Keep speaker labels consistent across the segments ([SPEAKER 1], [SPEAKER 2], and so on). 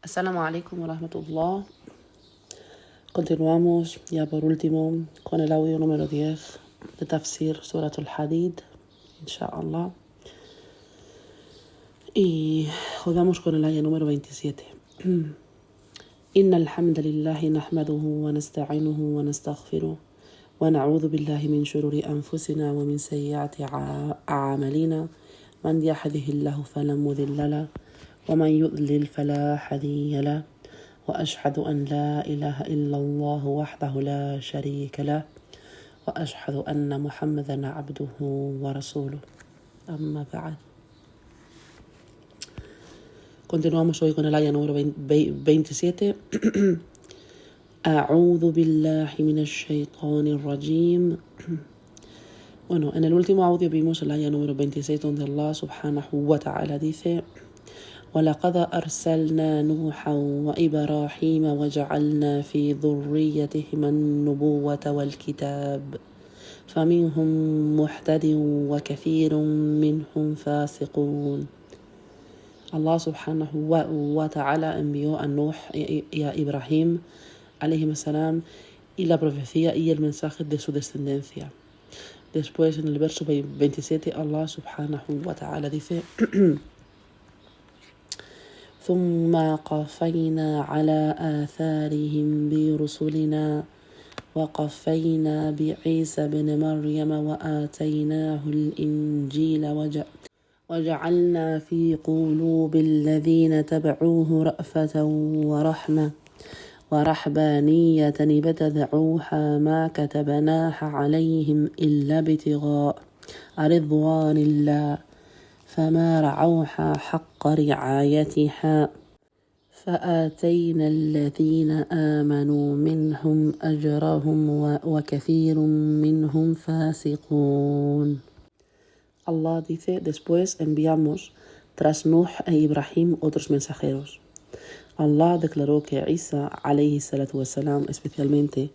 [SPEAKER 1] Assalamu alaikum wa rahmatullah. Continuamos ya por último con el audio número 10 de Tafsir Surat al-Hadid, inshallah. Y hoy vamos con el aya número 27. Inna alhamdulillahi nahmaduhu wa nasta'inuhu wa nastaghfiruh wa na'udhu billahi min shururi anfusina wa min sayyiati a'malina man yahdihillahu fala mudilla lahu wa man yudlil fala hadiya lahu وأشهد أن لا إله إلا الله وحده لا شريك له وأشهد أن محمدا عبده ورسوله أما بعد. Continuamos hoy con el aya número 27. أعوذ بالله من الشيطان الرجيم. Bueno, en el último audio vimos el aya número 26 donde Allah subhanahu wa ta'ala dice: ولقد أرسلنا نوحا وإبراهيم وجعلنا في ذريتهما النبوة والكتاب فمنهم مهتد وكثير منهم فاسقون. Allah subhanahu wa ta'ala envió a Nuh y a Ibrahim alayhim salam y la profecía y el mensaje de su descendencia. Después en el verso 27 Allah subhanahu wa ta'ala dice: ثم قفينا على آثارهم برسلنا وقفينا بعيسى بن مريم وآتيناه الإنجيل وجعلنا في قلوب الذين تبعوه رأفة ورحمة ورهبانية ابتدعوها ما كتبناها عليهم إلا ابتغاء رضوان الله فما رعوها حق رعايتها فآتينا الذين آمنوا منهم أجرهم وكثير منهم فاسقون. Allah dice: después enviamos tras Nuh e Ibrahim otros mensajeros. Allah declaró que Isa alayhi salatu wasalam, especialmente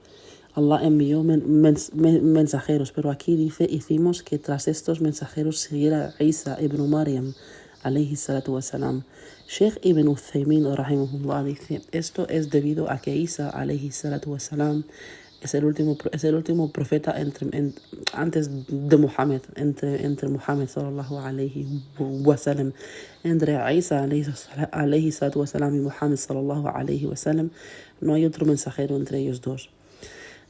[SPEAKER 1] Allah envió mensajeros, pero aquí dice: hicimos que tras estos mensajeros siguiera Isa ibn Maryam alayhi salatu wasalam. Sheikh ibn Uthaymin rahimahullah dice: esto es debido a que Isa alayhi salatu wasalam es el último profeta antes de Muhammad, entre Muhammad sallallahu alayhi wasallam. Entre Isa alayhi salatu wasalam y Muhammad sallallahu alayhi wasallam no hay otro mensajero entre ellos dos.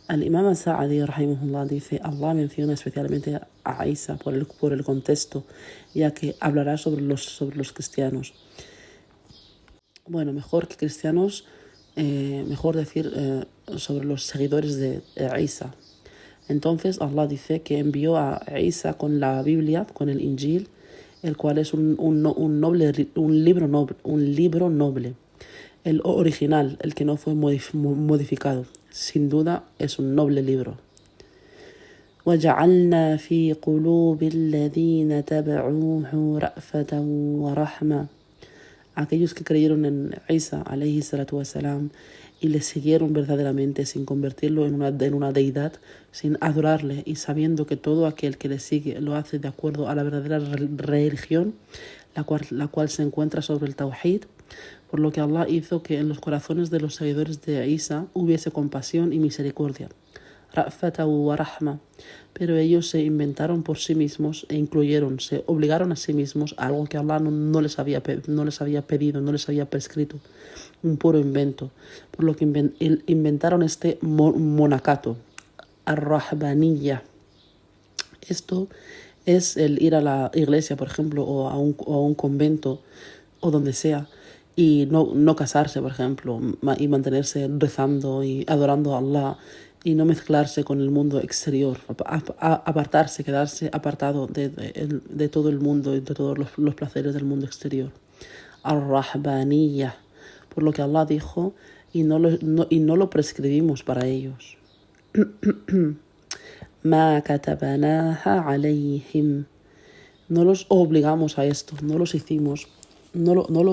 [SPEAKER 1] El imam Sa'adi rahimahullah dice: Allah menciona especialmente a Isa por el contexto, ya que hablará sobre los cristianos. Bueno, mejor que cristianos, mejor decir sobre los seguidores de Isa. Entonces Allah dice que envió a Isa con la Biblia, con el Injil, el cual es un libro noble, el original, el que no fue modificado. Sin duda es un noble libro. وَجَعَلْنَا فِي قُلُوبِ الَّذِينَ تَبَعُوهُ رَأْفَةً وَرَحْمَةً. Aquellos que creyeron en Isa alayhi salatu wasalam y le siguieron verdaderamente sin convertirlo en una deidad, sin adorarle y sabiendo que todo aquel que le sigue lo hace de acuerdo a la verdadera religión, la cual se encuentra sobre el Tawhid, por lo que Allah hizo que en los corazones de los seguidores de Isa hubiese compasión y misericordia, ra'fata wa rahma, pero ellos se inventaron por sí mismos se obligaron a sí mismos a algo que Allah no les había pedido, no les había prescrito, un puro invento, por lo que inventaron este monacato, ar-rahbaniyya. Esto es el ir a la iglesia, por ejemplo, o a un convento, o donde sea, y no casarse, por ejemplo, y mantenerse rezando y adorando a Allah, y no mezclarse con el mundo exterior, apartarse, quedarse apartado de todo el mundo y de todos los placeres del mundo exterior. Ar-Rahbaniyya, por lo que Allah dijo, y no lo prescribimos para ellos. Ma katabanaha alayhim. No los obligamos a esto, no lo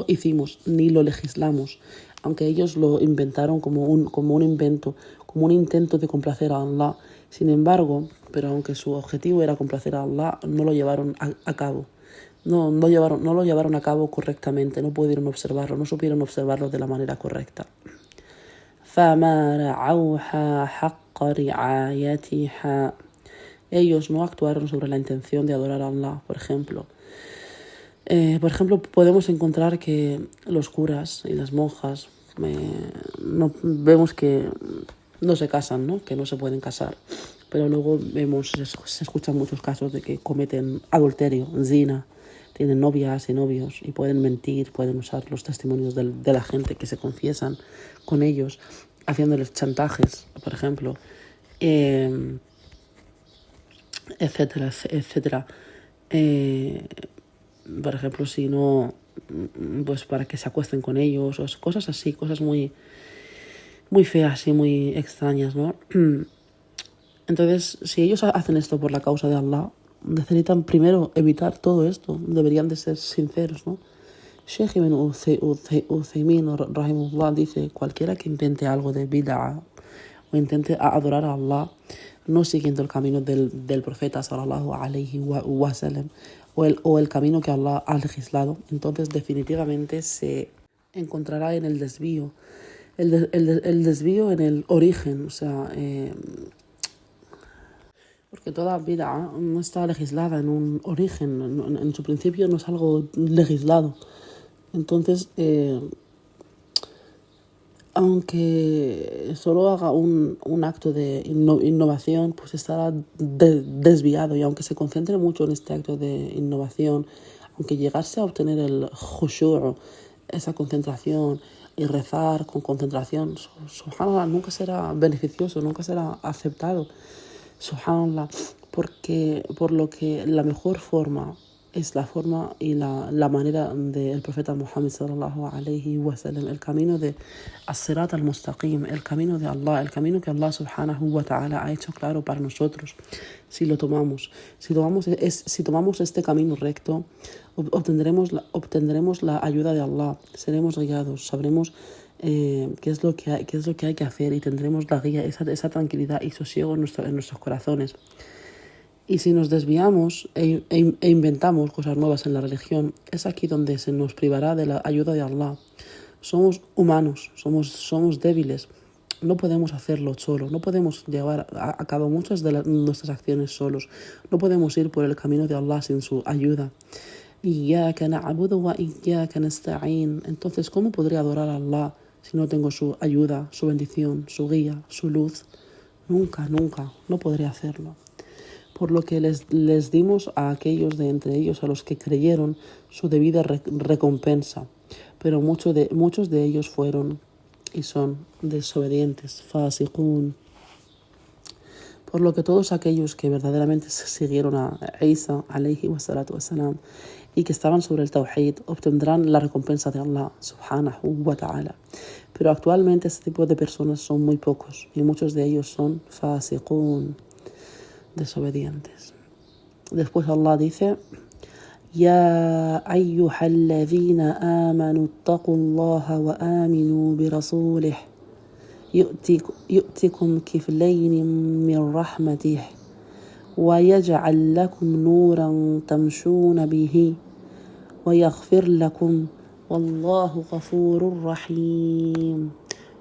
[SPEAKER 1] hicimos, ni lo legislamos, aunque ellos lo inventaron como un invento, como un intento de complacer a Allah. Sin embargo, pero aunque su objetivo era complacer a Allah, no lo llevaron a cabo. no lo llevaron a cabo correctamente, no pudieron observarlo, no supieron observarlo de la manera correcta. فَمَا رَعَوْهَا حَقَّ رِعَايَتِهَا. Ellos no actuaron sobre la intención de adorar a Allah, por ejemplo. Podemos encontrar que los curas y las monjas vemos que no se casan, ¿no? Que no se pueden casar. Pero luego se escuchan muchos casos de que cometen adulterio, zina, tienen novias y novios y pueden mentir, pueden usar los testimonios de la gente que se confiesan con ellos, haciéndoles chantajes, por ejemplo, etcétera, etcétera. Por ejemplo, si no, pues para que se acuesten con ellos, o cosas así, cosas muy, muy feas y muy extrañas, ¿no? Entonces, si ellos hacen esto por la causa de Allah, necesitan primero evitar todo esto, deberían de ser sinceros, ¿no? Sheikh Ibn Uthaymin rahimahullah dice: cualquiera que intente algo de bid'a o intente adorar a Allah no siguiendo el camino del profeta sallallahu alayhi wa sallam o el camino que Allah ha legislado, entonces definitivamente se encontrará en el desvío. El desvío en el origen, o sea, porque toda bid'a no está legislada en un origen, en su principio no es algo legislado. Entonces, aunque solo haga un acto de innovación, pues estará desviado, y aunque se concentre mucho en este acto de innovación, aunque llegase a obtener el khushu', esa concentración, y rezar con concentración, subhanallah, nunca será beneficioso, nunca será aceptado, subhanallah, por lo que la mejor forma es la forma y la manera del profeta Muhammad sallallahu alayhi wa sallam, el camino de as-sirat al-mustaqim, el camino de Allah, el camino que Allah subhanahu wa ta'ala ha hecho claro para nosotros. Si tomamos este camino recto, obtendremos la ayuda de Allah, seremos guiados, sabremos qué es lo que hay que hacer, y tendremos la guía, esa tranquilidad y sosiego en nuestros corazones. Y si nos desviamos e inventamos cosas nuevas en la religión, es aquí donde se nos privará de la ayuda de Allah. Somos humanos, somos débiles, no podemos hacerlo solos, no podemos llevar a cabo muchas de nuestras acciones solos, no podemos ir por el camino de Allah sin su ayuda. Iyyaka na'budu wa iyyaka nasta'in. Entonces, ¿cómo podría adorar a Allah si no tengo su ayuda, su bendición, su guía, su luz? Nunca, no podría hacerlo. Por lo que les dimos a aquellos de entre ellos a los que creyeron su debida recompensa, pero muchos de ellos fueron y son desobedientes, fasiqun. Por lo que todos aquellos que verdaderamente siguieron a Isa alayhi wa salatu wa salam y que estaban sobre el tawhid obtendrán la recompensa de Allah subhanahu wa ta'ala. Pero actualmente este tipo de personas son muy pocos y muchos de ellos son fasiqun, desobedientes. Después Allah dice: Ya ayyuhalladhina amanu ittaqullaha wa aminu birasulihi yu'tikum kiflayni min rahmatihi wa yaj'al lakum nuran tamshuna bihi wa yaghfir lakum wallahu ghafurur rahim.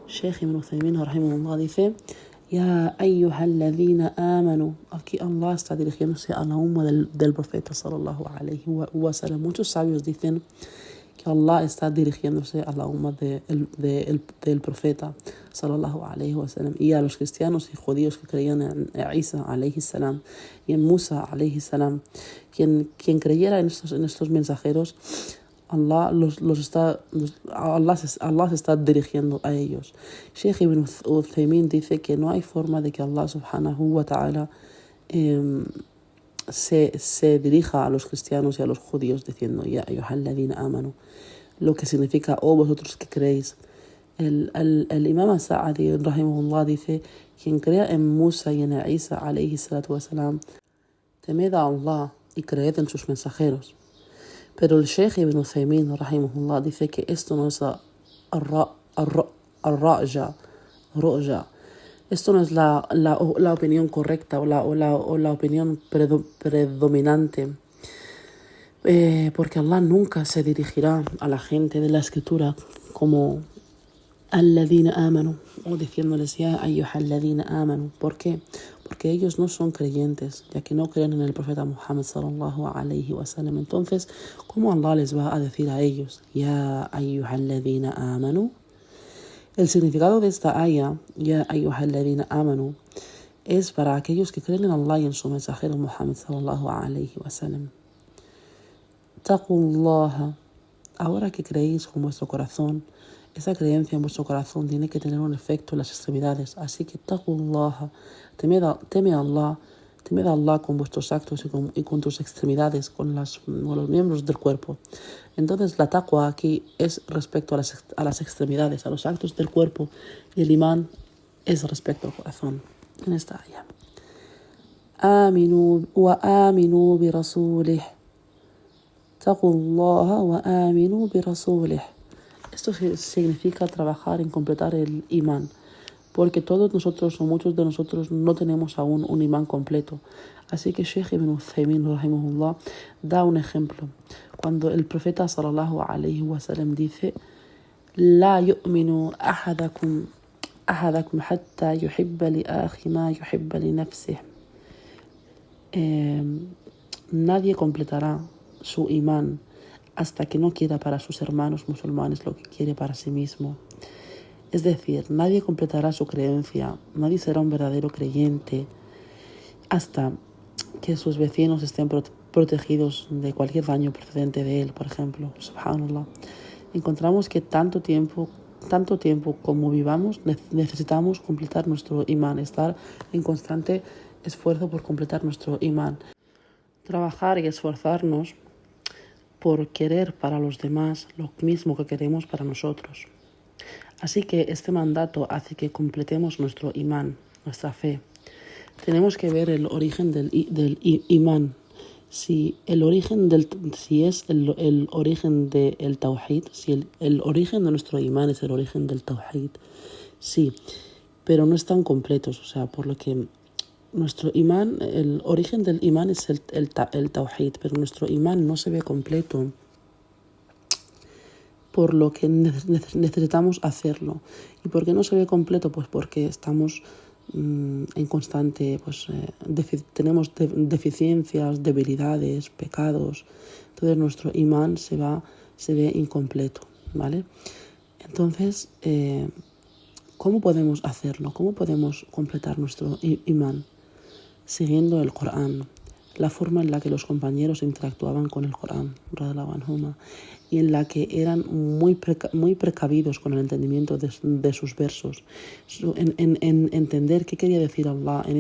[SPEAKER 1] Sheikh Ibn Uthaymin rahimahullah dice: Ya ayyuhalladhina amanu. Aquí Allah está dirigiéndose a la umma del profeta sallallahu alayhi wa sallam. Muchos sabios dicen que Allah está dirigiéndose a la umma del profeta sallallahu alayhi wa sallam y a los cristianos y judíos que creían en Isa alayhi salam y en Musa alayhi salam. Quien creyera en estos mensajeros, Allah se está dirigiendo a ellos. Sheikh Ibn Uthaymin dice que no hay forma de que Allah subhanahu wa ta'ala se dirija a los cristianos y a los judíos diciendo Ya ayyuhalladhina amanu, lo que significa oh vosotros que creéis. El imam Sa'adi rahimahullah dice: quien crea en Musa y en Isa alayhi salatu wasalam, temed a Allah y creed en sus mensajeros. Pero el Sheikh Ibn Uthaymin rahimahullah dice que esto no es al-ra'ja. Esto no es la opinión correcta o la opinión predominante. Porque Allah nunca se dirigirá a la gente de la escritura como alladhina amanu, o diciéndoles ya ayyuhalladhina amanu. ¿Por qué? Porque ellos no son creyentes, ya que no creen en el profeta Muhammad sallallahu alayhi wa sallam. Entonces, ¿cómo Allah les va a decir a ellos ya ayyuhalladhina amanu? El significado de esta aya, ya ayyuhalladhina amanu, es para aquellos que creen en Allah y en su mensajero Muhammad sallallahu alayhi wa sallam. Taqullaha, ahora que creéis con vuestro corazón, esa creencia en vuestro corazón tiene que tener un efecto en las extremidades. Así que taqullaha, temed a Allah con vuestros actos y con tus extremidades, con los miembros del cuerpo. Entonces la taqwa aquí es respecto a las extremidades, a los actos del cuerpo, y el imán es respecto al corazón. En esta aya. Aminu bi rasulih. Taqullaha wa aminu bi rasulih. Esto significa trabajar en completar el imán, porque todos nosotros o muchos de nosotros no tenemos aún un imán completo. Así que Sheikh Ibn Uthaymin rahimahullah da un ejemplo. Cuando el profeta sallallahu alayhi wa sallam dice: La yu'minu ahadakum hatta yuhibba li akhi ma yuhibba li nafsih. Nadie completará su imán hasta que no quiera para sus hermanos musulmanes lo que quiere para sí mismo. Es decir, nadie completará su creencia, nadie será un verdadero creyente hasta que sus vecinos estén protegidos de cualquier daño procedente de él, por ejemplo. Subhanallah. Encontramos que tanto tiempo como vivamos, necesitamos completar nuestro imán, estar en constante esfuerzo por completar nuestro imán. Trabajar y esforzarnos por querer para los demás lo mismo que queremos para nosotros. Así que este mandato hace que completemos nuestro imán, nuestra fe. Tenemos que ver el origen del imán. Si es el origen del tawhid, si el origen de nuestro imán es el origen del tawhid, sí, pero no están completos. O sea, por lo que nuestro imán, el origen del imán es el tawhid, pero nuestro imán no se ve completo, por lo que necesitamos hacerlo. ¿Y por qué no se ve completo? Pues porque estamos en constante, tenemos deficiencias, debilidades, pecados. Entonces nuestro imán se ve incompleto, ¿vale? Entonces, ¿cómo podemos hacerlo? ¿Cómo podemos completar nuestro imán? Siguiendo el Corán, la forma en la que los compañeros interactuaban con el Corán, y en la que eran muy precavidos con el entendimiento de sus versos, en entender qué quería decir Allah en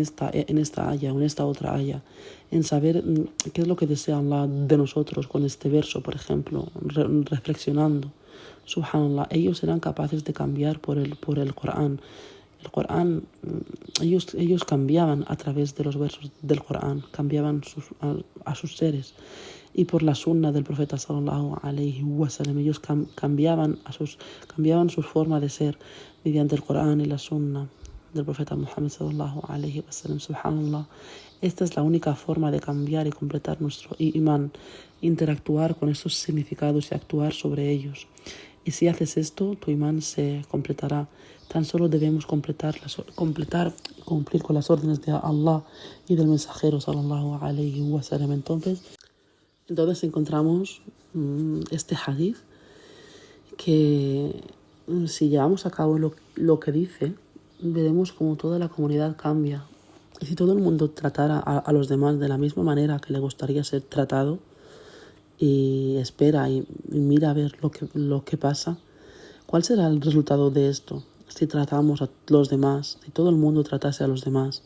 [SPEAKER 1] esta aya o en esta otra aya, en saber qué es lo que desea Allah de nosotros con este verso, por ejemplo, reflexionando. Subhanallah, ellos eran capaces de cambiar por el Corán. El Corán, ellos cambiaban a través de los versos del Corán, cambiaban a sus seres. Y por la sunna del profeta sallallahu alayhi wa sallam, ellos cambiaban su forma de ser mediante el Corán y la sunna del profeta Muhammad sallallahu alayhi wa sallam. Subhanallah, esta es la única forma de cambiar y completar nuestro imán, interactuar con estos significados y actuar sobre ellos. Y si haces esto, tu imán se completará. Tan solo debemos cumplir con las órdenes de Allah y del mensajero sallallahu alayhi wa sallam. Entonces encontramos este hadith que si llevamos a cabo lo que dice, veremos como toda la comunidad cambia. Y si todo el mundo tratara a los demás de la misma manera que le gustaría ser tratado, y espera y mira a ver lo que pasa, ¿cuál será el resultado de esto? Si tratamos a los demás, si todo el mundo tratase a los demás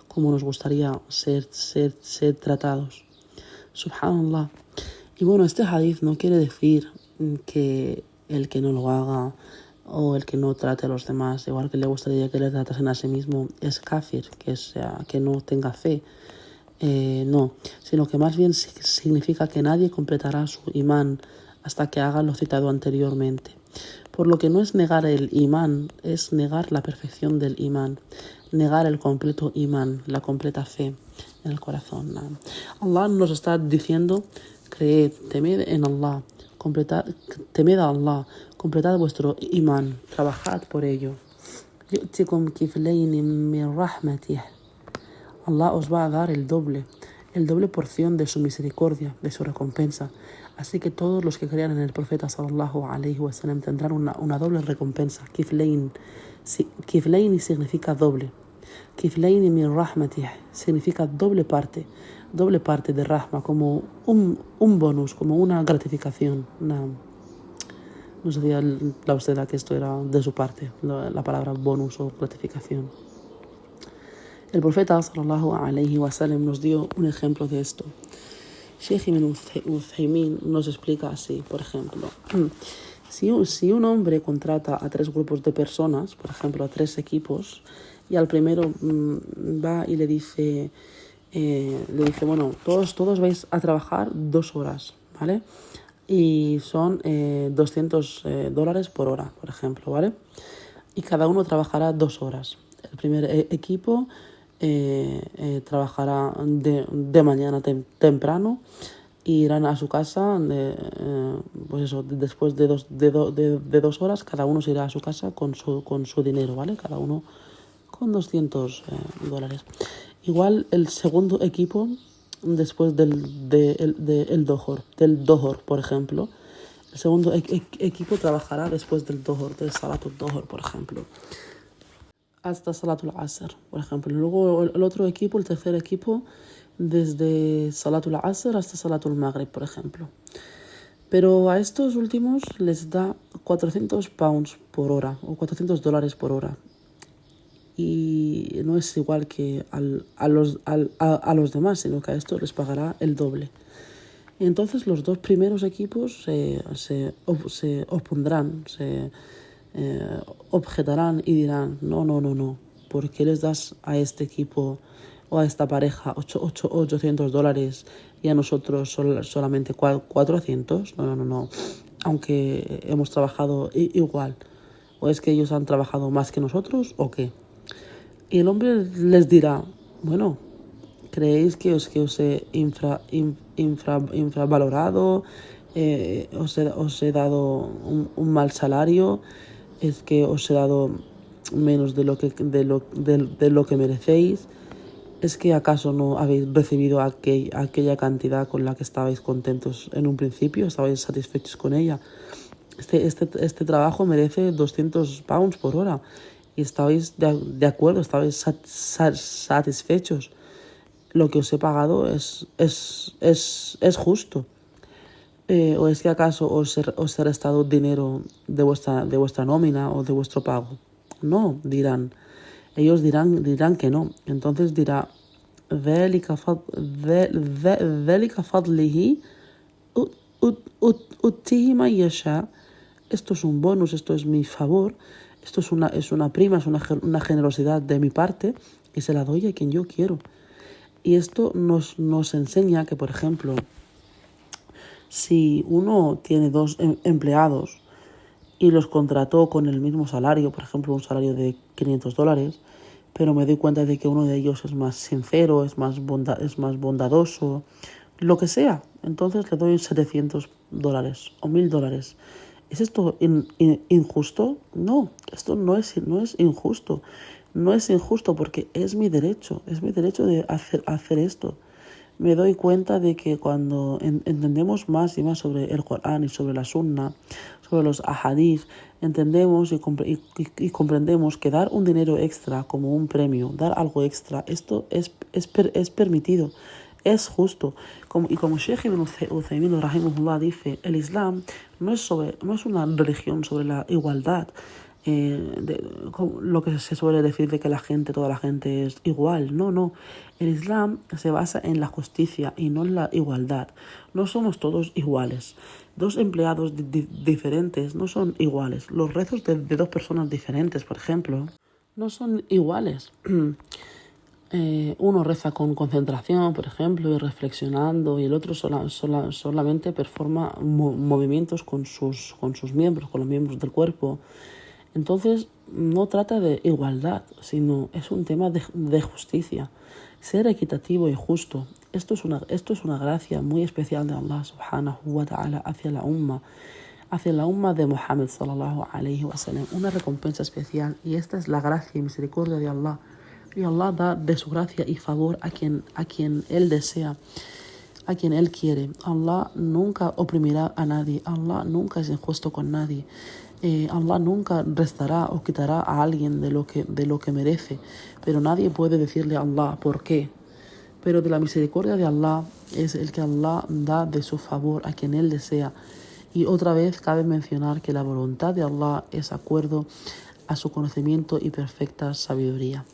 [SPEAKER 1] como nos gustaría ser tratados. Subhanallah. Y bueno, este hadith no quiere decir que el que no lo haga o el que no trate a los demás, igual que le gustaría que le tratasen a sí mismo, es kafir, que no tenga fe. No, sino que más bien significa que nadie completará su imán hasta que haga lo citado anteriormente. Por lo que no es negar el imán, es negar la perfección del imán, negar el completo imán, la completa fe en el corazón. Allah nos está diciendo creed, temed en Allah, temed a Allah, completad vuestro imán, trabajad por ello. يؤتكم كفلين من رحمته. Allah os va a dar el doble porción de su misericordia, de su recompensa. Así que todos los que crean en el profeta sallallahu alaihi wasallam tendrán una doble recompensa. Kiflein significa doble. Kiflein min rahmatih significa doble parte de rahma, como un bonus, como una gratificación. No sabía la usted que esto era de su parte, la palabra bonus o gratificación. El profeta sallallahu alaihi wasallam nos dio un ejemplo de esto. Sheikh Ibn Uthaymin nos explica así, por ejemplo, si un hombre contrata a 3 grupos de personas, por ejemplo a 3 equipos, y al primero va y le dice, bueno, todos vais a trabajar 2 horas, ¿vale? Y son $200 por hora, por ejemplo, ¿vale? Y cada uno trabajará 2 horas. El primer equipo trabajará de mañana temprano y irán a su casa, pues eso, después de 2 horas, cada uno se irá a su casa con su dinero, ¿vale? Cada uno con $200. Igual el segundo equipo, después del Dohor, por ejemplo, el segundo equipo trabajará después del Dohor, del Salatul Dohor, por ejemplo, hasta Salatul Asr, por ejemplo. Luego el otro equipo, el tercer equipo, desde Salatul Asr hasta Salatul Maghrib, por ejemplo. Pero a estos últimos les da £400 por hora o $400 por hora. Y no es igual que a los demás, sino que a estos les pagará el doble. Y entonces los 2 primeros equipos se opondrán, objetarán y dirán, no, ¿por qué les das a este equipo o a esta pareja $800 y a nosotros solamente 400? No, aunque hemos trabajado igual. ¿O es que ellos han trabajado más que nosotros o qué? Y el hombre les dirá, bueno, ¿creéis que os he infravalorado? Os he dado un mal salario, es que os he dado menos de lo que merecéis. ¿Es que acaso no habéis recibido aquella cantidad con la que estabais contentos en un principio? ¿Estabais satisfechos con ella? Este trabajo merece £200 por hora y estabais de acuerdo, estabais satisfechos. Lo que os he pagado es justo. ¿O es que acaso os he restado dinero de vuestra nómina o de vuestro pago? No, dirán. Ellos dirán que no. Entonces dirá, ذلك فضله أُؤْتِهِ مَن يَشَاءُ. Esto es un bonus, esto es mi favor, esto es una prima, es una generosidad de mi parte y se la doy a quien yo quiero. Y esto nos enseña que, por ejemplo, si uno tiene 2 empleados y los contrató con el mismo salario, por ejemplo, un salario de $500, pero me doy cuenta de que uno de ellos es más sincero, es más bondadoso, lo que sea, entonces le doy $700 o $1,000. ¿Es esto injusto? No, esto no es injusto. No es injusto porque es mi derecho de hacer esto. Me doy cuenta de que cuando entendemos más y más sobre el Corán y sobre la Sunna, sobre los ahadith, entendemos y comprendemos que dar un dinero extra como un premio, dar algo extra, esto es permitido, es justo. Como Sheikh Ibn Uthaymin rahimahullah dice, el Islam no es una religión sobre la igualdad, lo que se suele decir de que toda la gente es igual. No. El Islam se basa en la justicia y no en la igualdad. No somos todos iguales. 2 empleados diferentes no son iguales. Los rezos de 2 personas diferentes, por ejemplo, no son iguales. Uno reza con concentración, por ejemplo, y reflexionando, y el otro solamente performa movimientos con sus miembros, con los miembros del cuerpo. Entonces, no trata de igualdad, sino es un tema de justicia. Ser equitativo y justo. Esto es una gracia muy especial de Allah subhanahu wa ta'ala hacia la umma de Muhammad sallallahu alayhi wa sallam, una recompensa especial, y esta es la gracia y misericordia de Allah. Y Allah da de su gracia y favor a quien Él desea, a quien Él quiere. Allah nunca oprimirá a nadie, Allah nunca es injusto con nadie. Allah nunca restará o quitará a alguien de lo que merece, pero nadie puede decirle a Allah por qué. Pero de la misericordia de Allah es el que Allah da de su favor a quien Él desea. Y otra vez cabe mencionar que la voluntad de Allah es acuerdo a su conocimiento y perfecta sabiduría.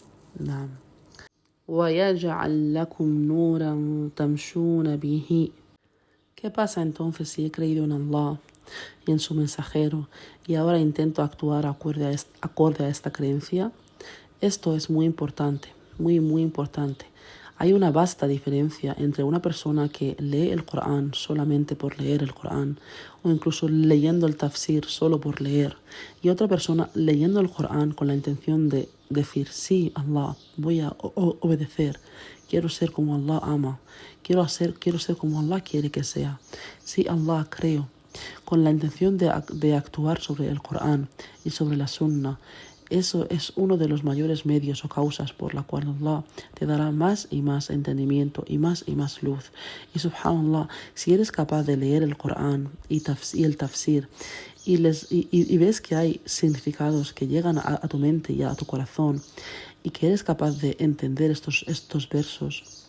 [SPEAKER 1] وَيَجْعَلْ لَكُمْ نُورًا تَمْشُونَ بِهِ. ¿Qué pasa entonces si he creído en Allah y en su mensajero y ahora intento actuar acorde a esta creencia? Esto es muy importante, muy, muy importante. Hay una vasta diferencia entre una persona que lee el Corán solamente por leer el Corán, o incluso leyendo el tafsir solo por leer, y otra persona leyendo el Corán con la intención de decir: sí, Allah, voy a obedecer, quiero ser como Allah ama, quiero ser como Allah quiere que sea. Sí, Allah, creo, con la intención de actuar sobre el Corán y sobre la Sunna. Eso es uno de los mayores medios o causas por la cual Allah te dará más y más entendimiento y más luz. Y subhanallah, si eres capaz de leer el Corán y el tafsir y ves que hay significados que llegan a tu mente y a tu corazón, y que eres capaz de entender estos versos,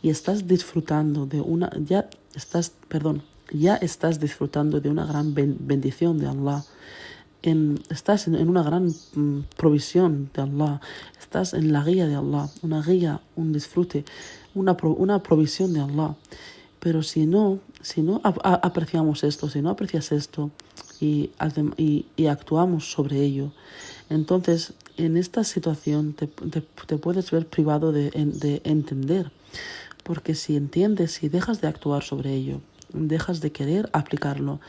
[SPEAKER 1] y estás disfrutando ya estás disfrutando de una gran bendición de Allah. Estás en una gran provisión de Allah, estás en la guía de Allah, una guía, un disfrute, una provisión de Allah. Pero si no apreciamos esto, si no aprecias esto y actuamos sobre ello, entonces en esta situación te puedes ver privado de entender. Porque si entiendes, si dejas de actuar sobre ello, dejas de querer aplicarlo,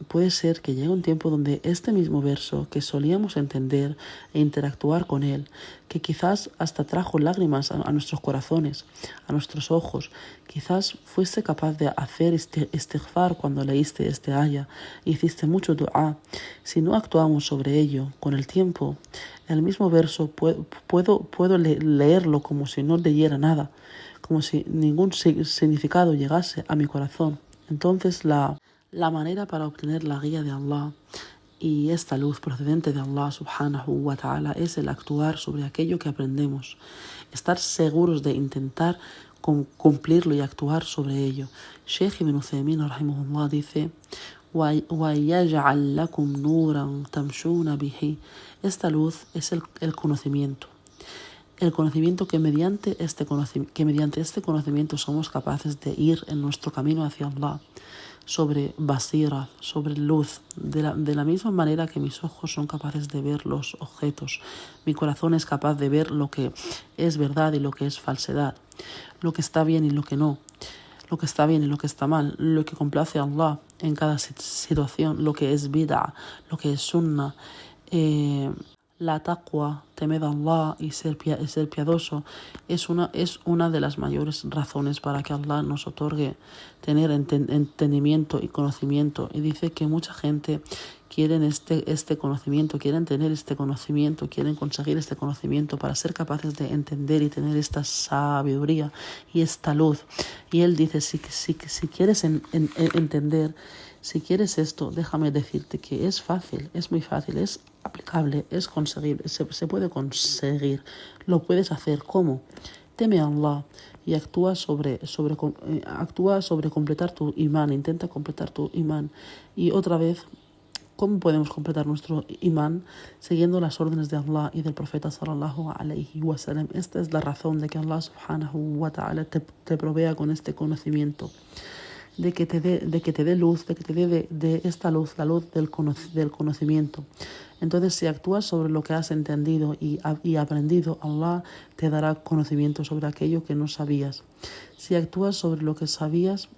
[SPEAKER 1] puede ser que llegue un tiempo donde este mismo verso que solíamos entender e interactuar con él, que quizás hasta trajo lágrimas a nuestros corazones, a nuestros ojos, quizás fuiste capaz de hacer istighfar cuando leíste este aya, hiciste mucho dua. Si no actuamos sobre ello con el tiempo, el mismo verso puedo leerlo como si no leyera nada, como si ningún significado llegase a mi corazón. Entonces la manera para obtener la guía de Allah y esta luz procedente de Allah subhanahu wa ta'ala es el actuar sobre aquello que aprendemos, estar seguros de intentar cumplirlo y actuar sobre ello. Sheikh Ibn Uthaymin rahimahullah dice: وَيَجْعَلْ لَكُمْ نُورًا تَمْشُونَ بِهِ. Esta luz es el conocimiento. El conocimiento que mediante este conocimiento somos capaces de ir en nuestro camino hacia Allah, sobre basira, sobre luz, de la misma manera que mis ojos son capaces de ver los objetos. Mi corazón es capaz de ver lo que es verdad y lo que es falsedad, lo que está bien y lo que no, lo que está bien y lo que está mal, lo que complace a Allah en cada situación, lo que es bid'a, lo que es sunnah. La taqwa, temed a Allah y ser piadoso es una de las mayores razones para que Allah nos otorgue tener entendimiento y conocimiento. Y dice que mucha gente quieren este conocimiento, quieren tener este conocimiento, quieren conseguir este conocimiento para ser capaces de entender y tener esta sabiduría y esta luz. Y él dice: si quieres entender, si quieres esto, déjame decirte que es fácil, es muy fácil, es aplicable, es conseguible, se puede conseguir, lo puedes hacer. ¿Cómo? Teme a Allah y actúa sobre completar tu imán, intenta completar tu imán. Y otra vez, ¿cómo podemos completar nuestro imán? Siguiendo las órdenes de Allah y del profeta sallallahu alayhi wa sallam. Esta es la razón de que Allah subhanahu wa ta'ala te provea con este conocimiento, de que te dé luz, de que te dé de esta luz, la luz del conocimiento. Entonces, si actúas sobre lo que has entendido y aprendido, Allah te dará conocimiento sobre aquello que no sabías. Si actúas sobre lo que sabías,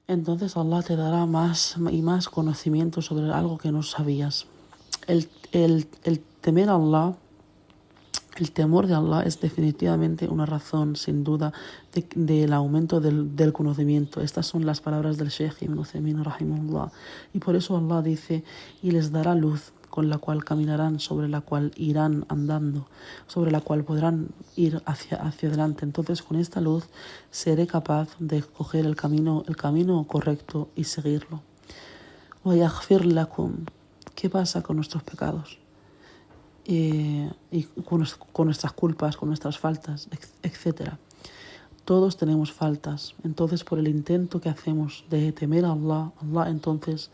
[SPEAKER 1] entonces Allah te dará más y más conocimiento sobre algo que no sabías. El temer a Allah El temor de Allah es definitivamente una razón, sin duda, del aumento del conocimiento. Estas son las palabras del Sheikh Ibn Uthaymin, rahimahullah. Y por eso Allah dice, y les dará luz con la cual caminarán, sobre la cual irán andando, sobre la cual podrán ir hacia adelante. Entonces, con esta luz seré capaz de escoger el camino correcto y seguirlo. وَيَغْفِرْ لَكُمْ. ¿Qué pasa con nuestros pecados? Y con nuestras culpas, con nuestras faltas, etc. Todos tenemos faltas. Entonces, por el intento que hacemos de temer a Allah, Allah entonces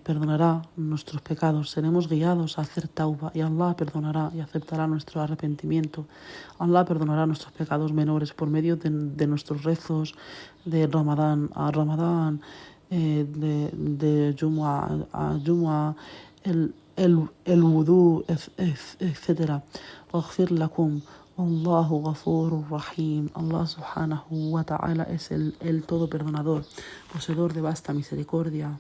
[SPEAKER 1] perdonará nuestros pecados. Seremos guiados a hacer tauba y Allah perdonará y aceptará nuestro arrepentimiento. Allah perdonará nuestros pecados menores por medio de nuestros rezos de Ramadán a Ramadán, de Jumu'ah a Jumu'ah, el wudú, etc. واغفر لكم والله غفور رحيم. Allah subhanahu wa ta'ala es el todo perdonador, poseedor de vasta misericordia.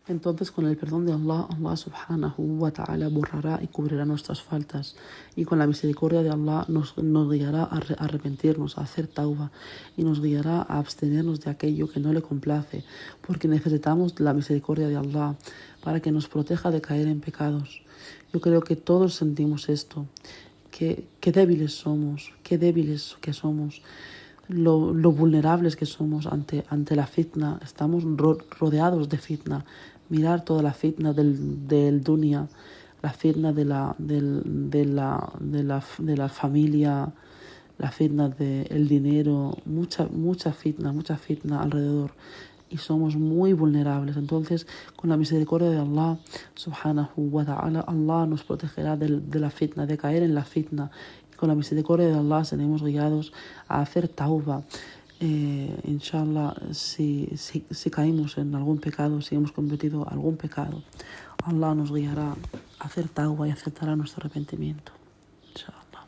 [SPEAKER 1] Entonces, con el perdón de Allah, Allah subhanahu wa ta'ala borrará y cubrirá nuestras faltas. Y con la misericordia de Allah nos guiará a arrepentirnos, a hacer tauba. Y nos guiará a abstenernos de aquello que no le complace. Porque necesitamos la misericordia de Allah para que nos proteja de caer en pecados. Yo creo que todos sentimos esto. Qué débiles somos, qué débiles que somos. Lo vulnerables que somos ante la fitna. Estamos rodeados de fitna. Mirar toda la fitna del dunya, la fitna de la familia, la fitna del dinero, mucha fitna alrededor. Y somos muy vulnerables. Entonces, con la misericordia de Allah subhanahu wa ta'ala, Allah nos protegerá de la fitna, de caer en la fitna. Y con la misericordia de Allah seremos guiados a hacer tauba. Inshallah, si caímos en algún pecado, si hemos cometido algún pecado, Allah nos guiará a hacer tauba y aceptará nuestro arrepentimiento. Inshallah.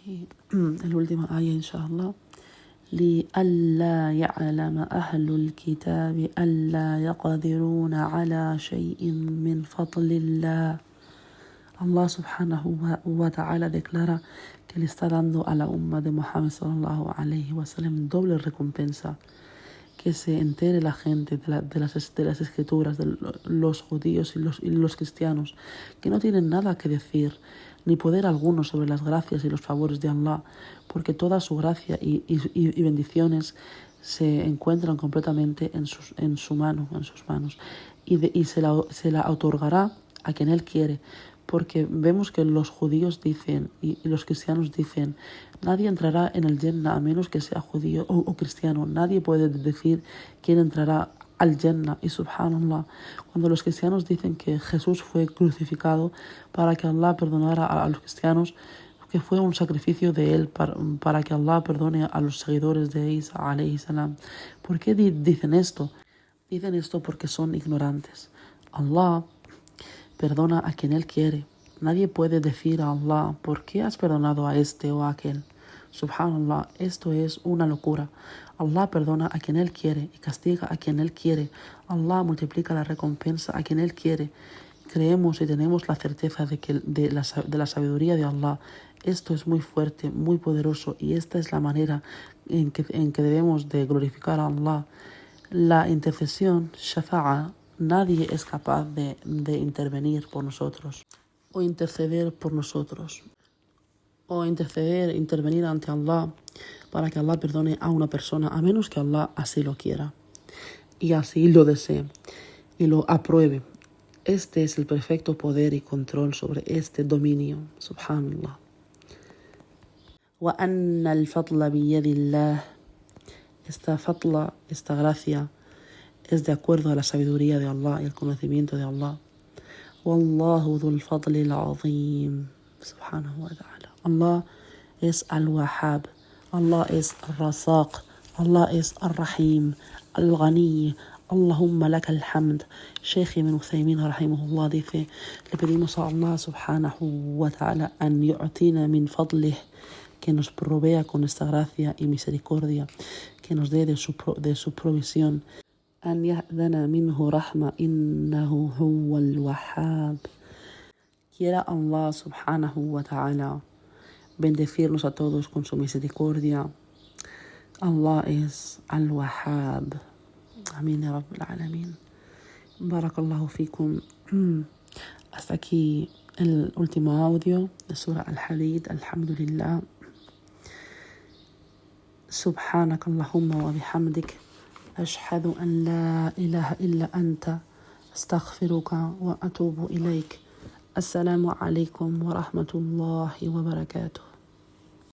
[SPEAKER 1] Y el último ayah, inshallah. لئلا يعلم أهل الكتاب ألا يقدرون على شيء من فضل الله. Allah subhanahu wa ta'ala declara que le está dando a la umma de Muhammad sallallahu alayhi wa sallam doble recompensa. Que se entere la gente de las escrituras, de los judíos y los cristianos, que no tienen nada que decir, ni poder alguno sobre las gracias y los favores de Allah, porque toda su gracia y bendiciones se encuentran completamente en sus manos, y se la otorgará a quien Él quiere. Porque vemos que los judíos dicen y los cristianos dicen, nadie entrará en el Jannah a menos que sea judío o cristiano. Nadie puede decir quién entrará al Jannah. Y subhanallah, cuando los cristianos dicen que Jesús fue crucificado para que Allah perdonara a los cristianos, que fue un sacrificio de Él para que Allah perdone a los seguidores de Isa alayhi salam. ¿Por qué dicen esto? Dicen esto porque son ignorantes. Allah perdona a quien Él quiere. Nadie puede decir a Allah, ¿por qué has perdonado a este o a aquel? Subhanallah, esto es una locura. Allah perdona a quien Él quiere y castiga a quien Él quiere. Allah multiplica la recompensa a quien Él quiere. Creemos y tenemos la certeza de la sabiduría de Allah. Esto es muy fuerte, muy poderoso, y esta es la manera en que debemos de glorificar a Allah. La intercesión, shafa'a, nadie es capaz de intervenir por nosotros o interceder por nosotros o intervenir ante Allah para que Allah perdone a una persona, a menos que Allah así lo quiera y así lo desee y lo apruebe. Este es el perfecto poder y control sobre este dominio. Subhanallah. وَأَنَّ الْفَضْلَ بِيَدِ اللَّهِ. Esta gracia es de acuerdo a la sabiduría de Allah y el conocimiento de Allah. Wallahu dhul fadli al-azim. Subhanahu wa ta'ala. Allah es al-Wahhab. Allah es al-Razaq. Allah es al-Rahim. Al-Ghani. Allahumma laka al-hamd. Sheikh Ibn Uthaymin rahimahullah dice, le pedimos a Allah subhanahu wa ta'ala an yu'tina min fadlih, que nos provea con esta gracia y misericordia, que nos dé de su provisión. أن يأذن منه رحمة إنه هو الوهاب. quiera Allah subhanahu wa ta'ala bendecirnos a todos con su misericordia. Allah es Al-Wahhab. Amén ya Rabbal Alamin. Barakallahu fikum. Hasta aquí el último audio de Surah Al-Hadid. Alhamdulillah. سبحانك اللهم وبحمدك أشهد أن لا إله إلا أنت أستغفرك وأتوب إليك. السلام عليكم ورحمة الله وبركاته.